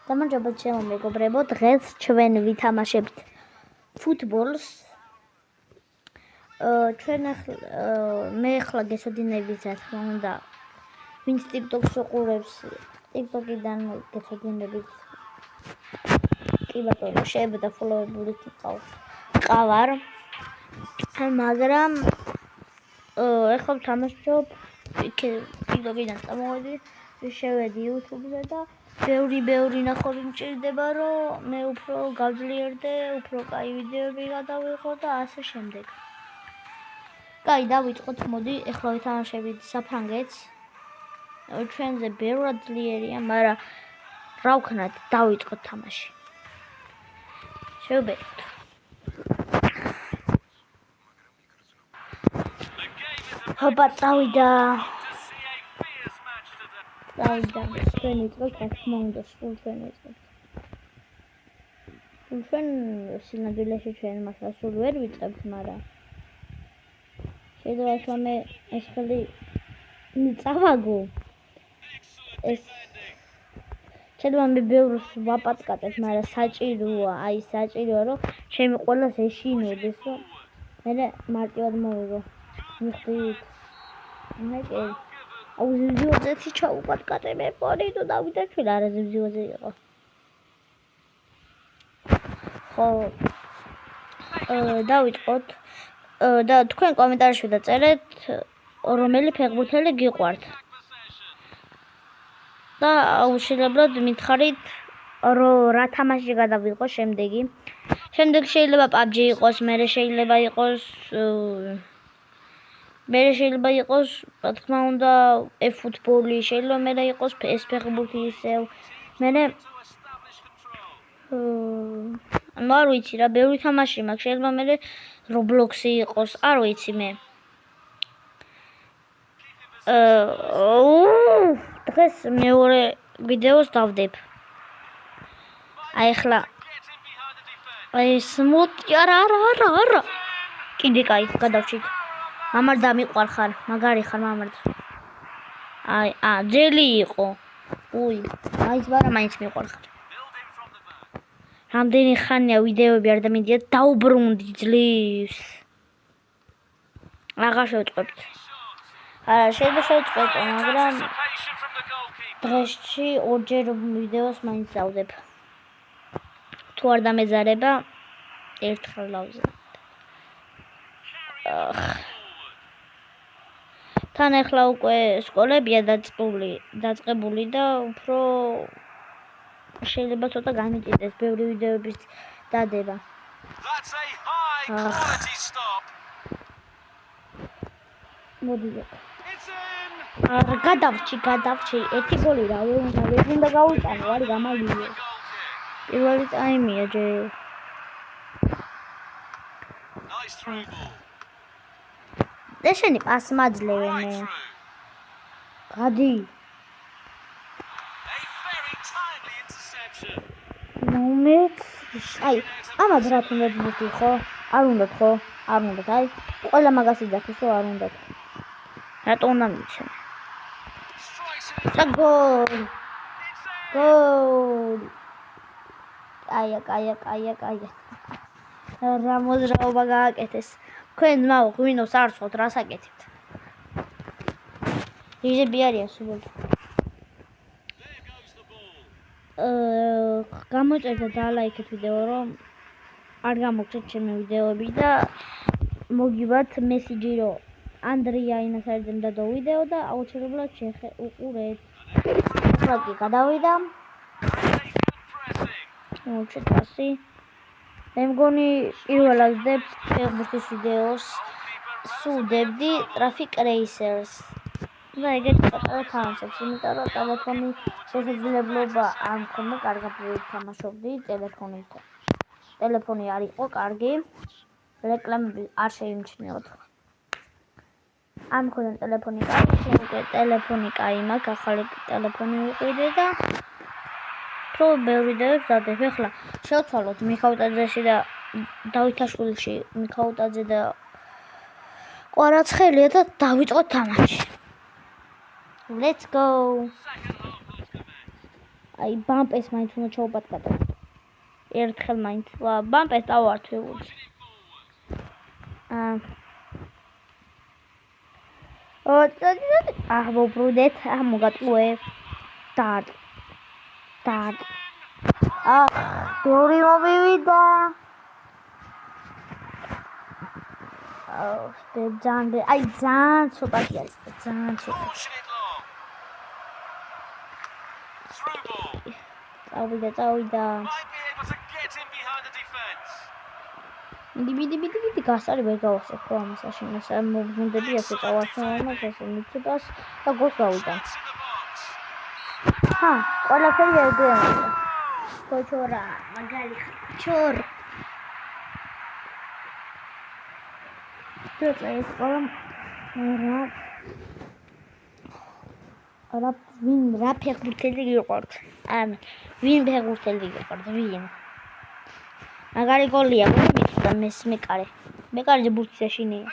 გამარჯობა ჩემო მეგობრებო, დღეს ჩვენ ვითამაშებთ ფუტბოლს. მე ახლა გესადინებით, რა თქმა უნდა, ვინც TikTok-ს უყურებს, TikTok-იდან გესადინებით. კი ბატონო, შეიძლება follow-ებულიც ვიყავარ. მაგრამ ახლა ვთამაშობ TikTok-იდან წამოვედი, შევედი YouTube-ზე და ბევრი ნახორი მჭირდება, რომ მე უფრო გავძლიერდე, უფრო კაი ვიდეოები გადავიღო და ასე შემდეგ. კაი, დავიწყოთ, მოდი, ახლა ვითამაშებით საფრანგეთს. ჩვენზე ბევრად ძლიერია, მაგრამ რა ვქნათ, დავიწყოთ თამაში. შევბეროთ. ჰოპა, წავიდა. ჩვენ ვიწყებთ, რა თქმა უნდა, სულ ჩვენ ვიწყებთ. ჩვენ სინამდვილეში ჩვენ მასლა სულ ვერ ვიწყებთ, მაგრამ შეიძლება ახლა მე ეს ხელი წავაგო. შეიძლება მე ბევრს ვაპატკატებ, მაგრამ საჭიროა, რომ ჩემი ყველას ეშინოდეს, რომ მე მარტივად მოვიღო. მიხდით. მე აუზივზივაძეთი ჩაუპატკატე მე პონი თუ დავიდა ჩვენ არა ზივზივაძე იყო. ხო დავიწყოთ და თქვენ კომენტარებში დაწერეთ რომელი ფეხბურთელი გიყვართ და აუცილებლად მითხარით რა თამაში გადავიღო შემდეგი შეიძლება PUBG იყოს, მერე შეიძლება იყოს, რა თქმა უნდა, e-ფუტბოლი, შეიძლება მერე იყოს ეს ფეხბურთი ისევ. მერე არ ვიცი რა, ბევრი თამაში მაქვს, შეიძლება მერე Roblox-ი იყოს, არ ვიცი მე. დღეს მეორე ვიდეოს დავდებ. ახლა სმუტი არა. კიდე კაი, გადავჭით. მამარ დამიყვარხარ, მაგარი ხარ მამარ. ძელი იყო. ის ბარა მაინც მიყვარხარ. რამდენი ხანია ვიდეოები არ დამიდია, დაუბრუნდი ძლივს. აღარ შევწყვეტ. შეიძლება შევწყვეტ, მაგრამ დღესში ორჯერ ვიდეოს მაინც დავდებ. თუ არ დამეზარება, ერთხელ დავზრდ. თან ახლა უკვე სკოლებია დაწყებული და უფრო შეიძლება ცოტა გამიჭირდეს ბევრი ვიდეოების დადება. მოდი. გადავჭი, ერთი გოლი რა, ვერ უნდა გავიტანო, არის გამალვილი. პირველი ტაიმია ჯერ. ეშენი პასმაძლევე მე. გადი. ამად რა თუნდა ბურთი ხო? არ უნდათ ხო? არ უნდათ, აი. ყველა მაგას იძახის, რომ არ უნდათ. რატო უნდა მიცემ? და გოლ. კაია. რა მოძრაობა გააკეთეს. თქვენ მაო ღვინოს არ სვავთ, რას აკეთებთ? იზები არიან სულ. გამოწერთ და ლაიქეთ ვიდეო, რომ არ გამოგცეთ ჩემი ვიდეოები და მოგივათ მესიჯი, რომ ანდრია ინასარიძემ დადო ვიდეო და აუცილებლად უყურეთ. ახლა კი გადავიდა. მოვჩეთ პასი. მე მგონი პირველად ვდებ ფეხბურთის ვიდეოს. სულ ვდებდი Traffic Racers. და ეგეთი პატარა თამაშებს, იმიტომ რომ ტელეფონის შესაძლებლობა არ მქონდა, კარგად ვთამაშობდი ტელეფონით. ტელეფონი არ იყო კარგი, რეკლამები არ შეიმჩნეოთ. არ მქონდა ტელეფონი კარგი, უკვე ტელეფონი კაი მაქვს, ახალი ტელეფონი ვიყიდე და უფრო ბევრი ვიდეოებს დავდებ. ახლა შევცვალოთ მიხაუტაძეში და დავითაშვილში, მიხაუტაძე და კვარაცხელია და დავიწყოთ თამაში. Let's go. აი ბამპეს მაინც უნდა ჩაუპატკატო. ერთხელ მაინც ბამპეს დავართვევდი. მობრუნდეთ, მოგატყუე. დად. ბევრი მომივიდა. ძალიან ცოტა არის, ძალიან ცოტა. წავიდა. მიდი გასწარი ვერ გავახსენე ხო ამას აშენას მოგვუნდები ასე წავარჩენ ამას ასე მიწებას და გოლს გავიტან. ყველაფერი ეგრეა. ქოჩორა, მაგარი ხარ. ეს რა ფეხბურთელი გიყვართ? ვინ ფეხბურთელი გიყვართ? ვინ? მაგარი გოლია, მეკარე. მეკარე ბურთის ეშინია.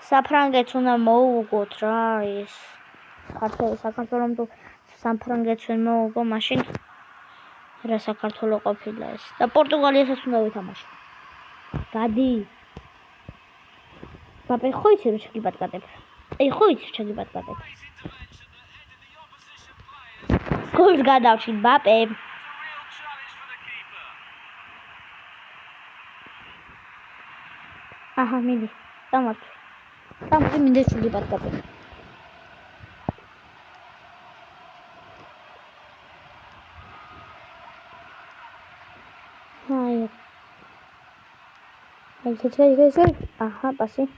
საფრანგეთს უნდა მოუგოთ რა ის. საქართველოს თუ საფრანგეთს ვერ მოუგო, მაშინ რა საქართველოს ყოფილა ეს. და პორტუგალიასაც უნდა ვითამაშო. გადი. ბაპე ხო იცი რომ შეგიბატკატებ. ხო იცი შეგიბატკატებ. გოლს გადავშით ბაპე. მიდი. დამართ მინდა შეგიბატკატებ. ეს. პასი.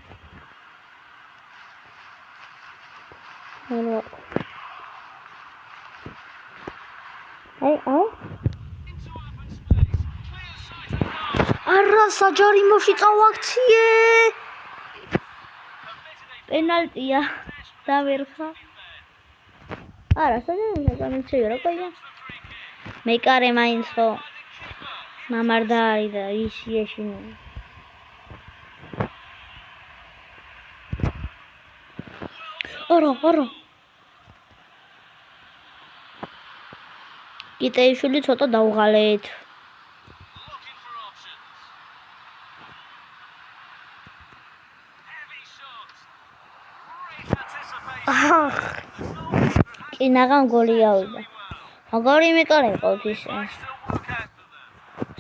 არა საჯარიმოში წავაქციე. პენალტია დავერხა. არა საჯარიმოში წამიციე რა ყია. მეკარე მაინც ხო მამარდა არის და ისი ეშინია. არა. კიტეიშვილი ცოტა დავღალეთ. კინაღამ გოლი ავიდა. მაგარი მეკარე ყავთ ის.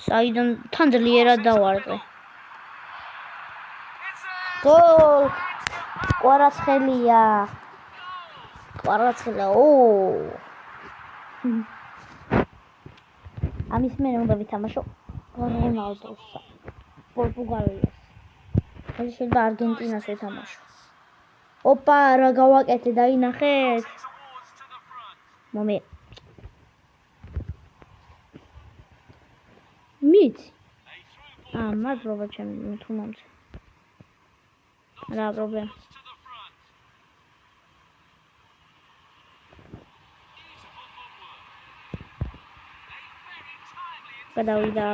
საიდან თან ძლიერად დავარდე. გოლ! კვარაცხელია. ამის მერე უნდა ვითამაშო რონალდოს პორტუგალიას. ეს შეიძლება არგენტინას ვითამაშო. ოპა რა გავაკეთე დაინახეთ. მომი. მით. მადლობა ჩემი თუმამზე. რა პრობლემა. გადავიდა.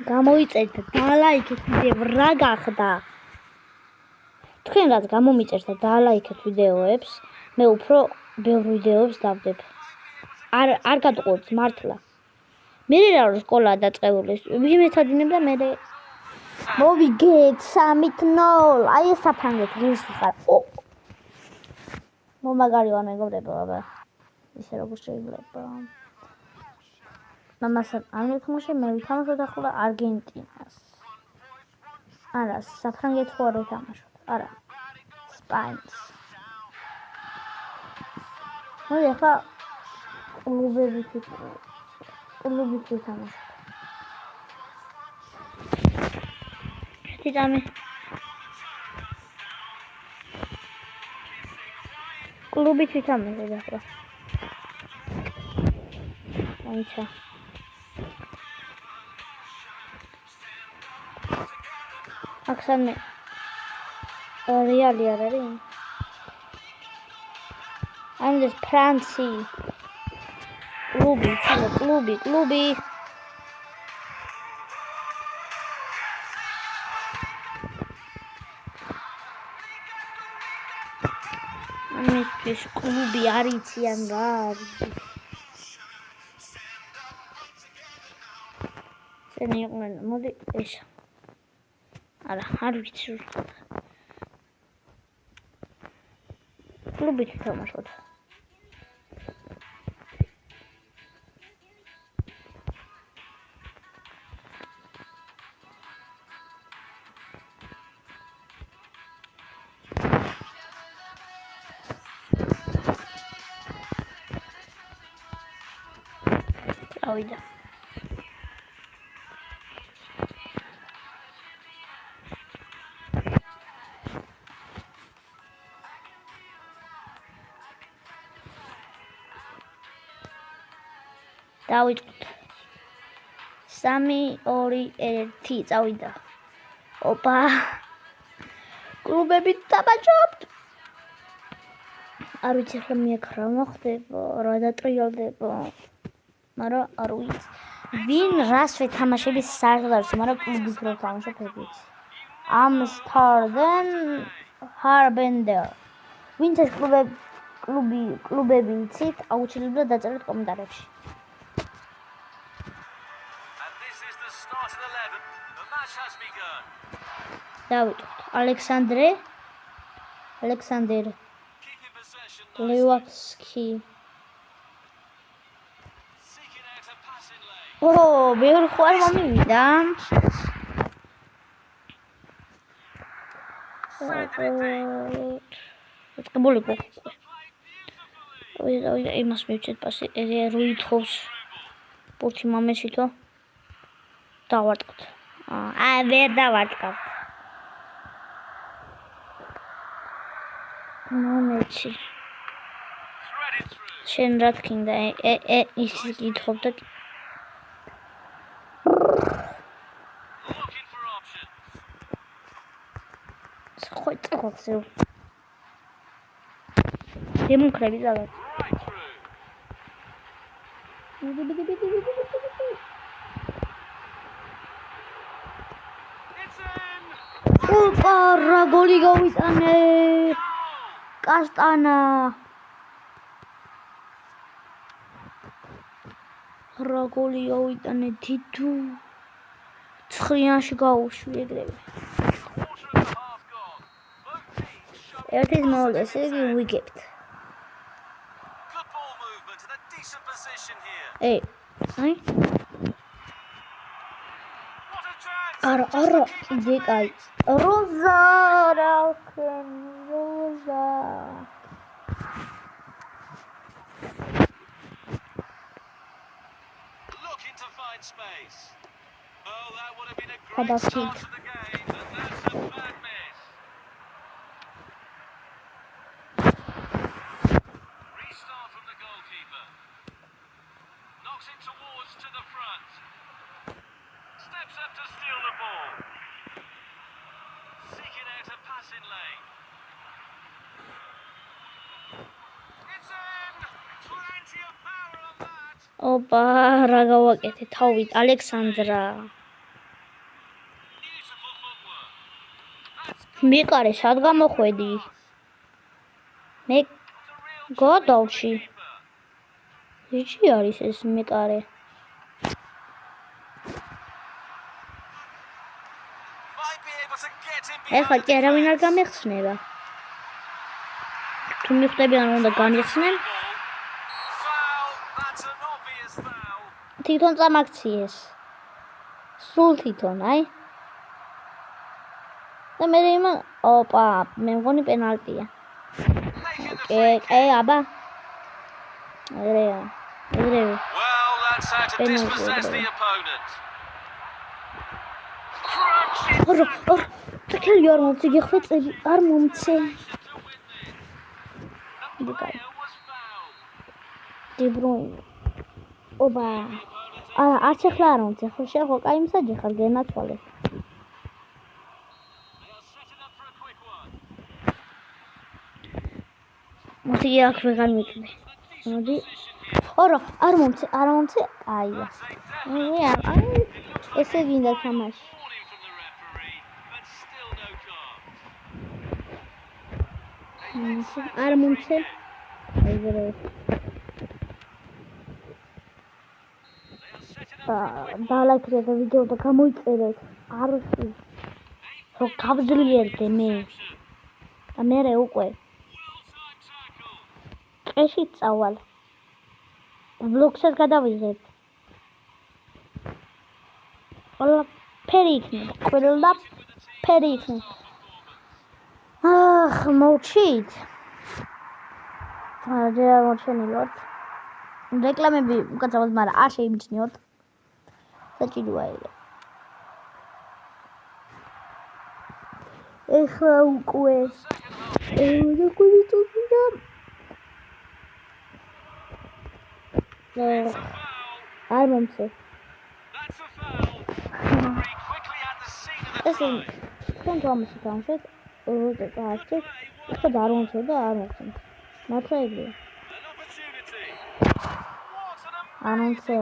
გამოიწერთ დალაიქეთ ვიდეო რა გახდა. თქვენ რაც გამომიწერთ და დალაიქეთ ვიდეოებს, მე უფრო ბევრ ვიდეოებს დავდებ. არ გადყურთ მართლა. მე რა რომ სკოლა დაწყებული. ვიმეცადინებ და მე მოვიგეთ 3-0. აი ეს საფრანგეთი ღირსი ხარ. მომაგარი ვარ მეგობრებო, აბა. ისე როგორ შეიძლება. მამას არ მეთამაშე, მე ვითამაშოთ ახლა არგენტინას. არა, საფრანგეთს ხო არ ვითამაშოთ. არა. სპაინს. მოდი ახლა კლუბებით ვითამაშოთ. თითამი. კლუბით ვითამაშოთ ახლა. აიცა. აქსანე რეალი არ არის? ამდეს ფრანცი. კლუბი. ამისთვის ეს კლუბი არ იციან რა არის. წენი იყვნენ, მოდი ეს. არა, არ ვიცი რა. კლუბით თამაშობთ. ავიდა. დავიწყოთ. 3-2-1 წავიდა. ოპა. კლუბებით დაბაჭობთ. არ ვიცი ახლა მე აქ რა მოხდება, რა დატრიალდება. მაგრამ არ ვიცი. ვინ რას ვეთამაშების საერთოდ არ ვიცი, მაგრამ კლუბით რო თამაშობ ეგ ვიცი. Amsterdam Harbender. ვინც ეს კლუბები იცით, აუცილებლად დაწერეთ კომენტარებში. დავიწყოთ. ალექსანდრე ლევაკსკი. ბევრი ხო არ მომივიდა. ბოლო. იმას მივჭეთ პასი, რუითხოვს. პორტი მომეჩითო. დავარტყოთ. ვერ დავარტყავ. მომეჩი. შენ რა თქინდა, ის გითხოვდა. ხოჭოხსო. დემონკრები ზაგად. ოპა, რა გოლი გავიტანე. კასტანა. რა გოლი გავიტანე თითუ. 9-ში გავუშვი ეგრევე. ერთის მოვლის, იგი ვიგებთ. აი. არა, იგი კაი. როზა რახენ, როზა. Looking to find space. Oh, that would have been a great start to the game, but that's a bad miss. Restart from the goalkeeper. Knocks it towards to the front. Steps up to steal the ball. Seeking out a passing lane. It's in! Plenty of power on that. ოპა, რა გავაკეთე თავით, ალექსანდრა. მიყარე, სად გამოხვედი? მე გოდოლში. ვიჭი არის ეს მიყარე? ეხლა კი არავინ არ გამიხსნება. თუ მიხვდებიან უნდა განიხსნენ. თვითონ წამაქციეს. სულ თვითონ, აი. და მე იმან, ოპა, მე მგონი პენალტია. აბა. ეგრეა. Well, that's how to dispossess the opponent. Crunching. არ მომწე, გიხდა წელი, არ მომწე. დებროინ. ოპა. არ შეხლა არ მომწე, ხო შეხო, კაი მსაჯი ხარ, გენაცვალე. მოდი აქ ვეღარ მიყიდე. მოდი. არ მომწე, აია. ესე გინდა თამაში. არ მომწე. ეგრე დალაიქეთ ვიდეო და გამოიწერეთ არუსი რომ გავძლიერდე მე და მერე უკვე წეში წავალ და ბლოგსაც გადავიღებ ყველაფერი იქნება ახ მოვჩით რა მოჩენილოთ რეკლამები უკაცრავად მაგრამ არ შეიმჩნიოთ საჭიროა ეგრე ეხლა უკვე არ მომწე ეს თქვენ თამაში გამშვეთ როცა წაართეთ ხო და არ მომწე და არ მომწე მართლა ეგრეა არ მომწე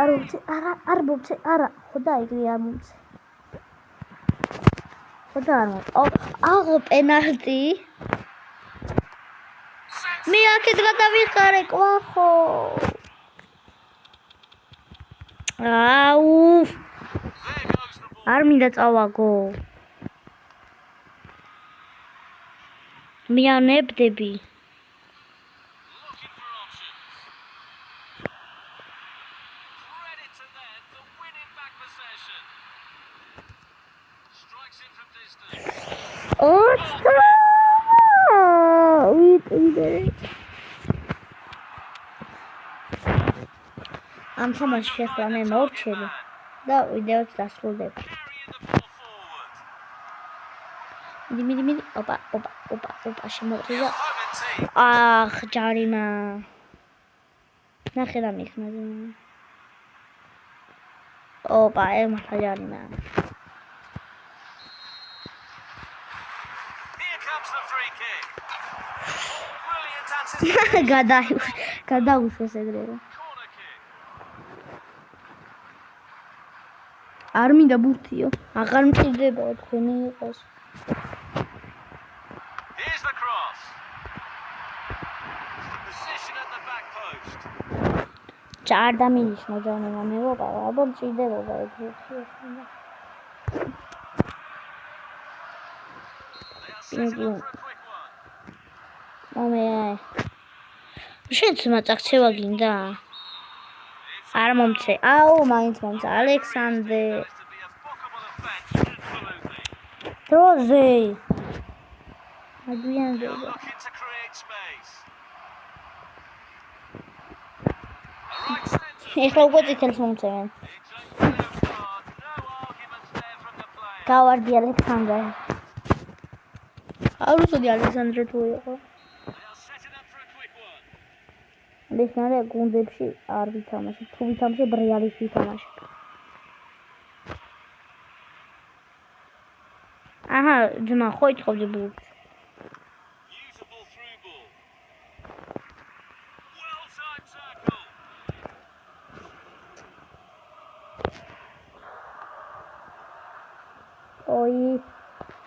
არ მომწე არა ხო და ეგრე არ მომწე ხო და არ მომწე აღო პენალტი მე აქეთ გადავიყარე კვახო აუ არ მინდა წავაგო მიანებდები ამ თამაშში ახლა მე მოვჩერე და ვიდეოც დასრულდება. მიდი ოპა შემოვიდა. ახ ჯარიმა. ნახე რა მიხნა. ოპა ემართა ჯარიმა. გადაუშვეს ეგრე. არ მინდა ბურთიო, აღარ მჭირდება თქვენი იყოს. Here's the cross. The position at the back post. Čár da miníš, možná nemám jeho, alebo mჭირდება ეგრე. მომე. შენც მაწაქცევა გინდა? არ მომწე. აუ, მაინც მომწე. ალექსანდრე. დროზე. ადვიანდება. ეხლა უკვე წითელს მომწევენ. გავარდი ალექსანდრე. არ უწოდი ალექსანდრე თუ იყო. ლექნარე გუნდებში არ ვითამაშე, თუ ვითამაშე ბრიალის ვითამაშე. აჰა, ძმა, ხო ითხოვდი ბურთს.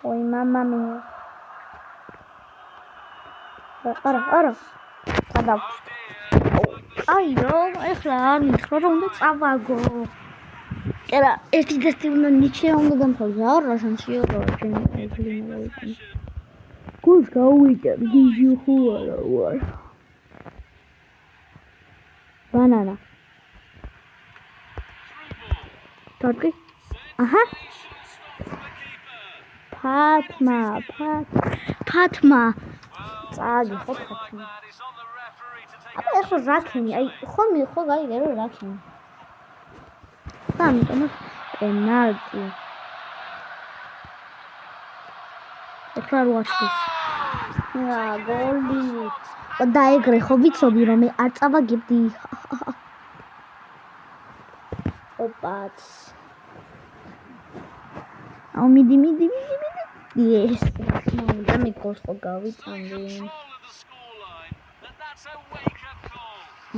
ой, мама мия. არა. გადავ. აიო, ეხლა არ მითხრა რომ უნდა წავაგო. კერა, ერთი დასტი უნდა ნიჩე უნდა დამთავრდა, არა შანსია რა, ჩემი ექლინა ვიყავ. გულს გავუვიდა, გიჟი ხუარა ვარ. ბანანა. თორკი? აჰა. ფათმა. წააგი ხო ფათმა. აბა ეხლა რაკინი, აი ხო გაიგე რომ რაკინი. ამიტომ პენალტი. ეხლა რო აჩვენს. გოლი. და ეგრე ხო ვიცოდი რომ მე არ წავაგებდი. ოპაც. აუ მიდი. ეს და მე გოლს ხო გავიწამდი.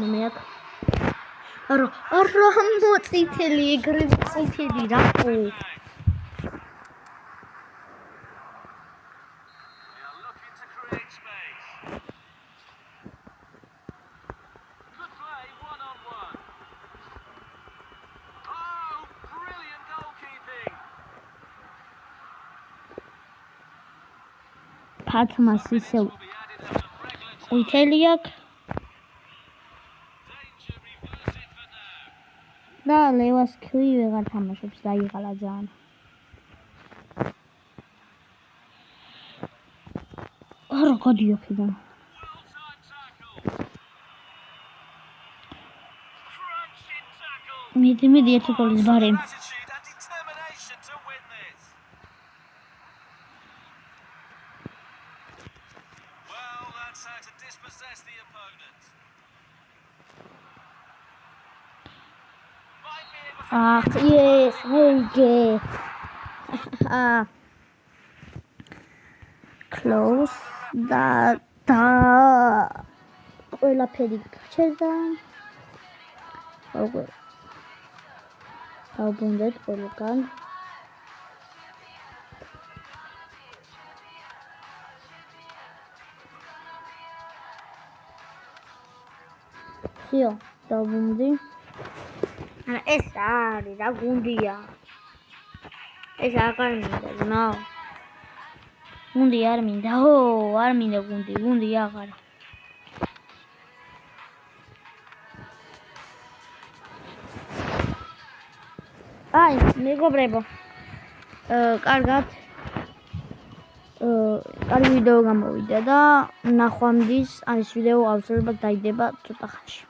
მომიაკ. არა მოწითელი ეგრე წითელი რაკო. ფათმას ისევ ყვითელი აქვს და ლევასქვი ვეღარ თამაშობს, დაიღალა ძალიან. არა, გადი აქედან. მიდი ერთი გოლის ბარი. Ach, yes, okay. Close და ყველაფერი გაჩერდა. როგორ დავბრუნდეთ ყველგან. Всё, დავბრუნდი. არა, ეს არის რა გუნდია. ეს აღარ მინდა, ნაო. გუნდი არ მინდა, არ მინდა გუნდი აღარ. აი, მეგობრებო. კარგად. კარგი ვიდეო გამოვიდა და ნახვამდის, ეს ვიდეო აუცილებლად დაიდება ცოტა ხანში.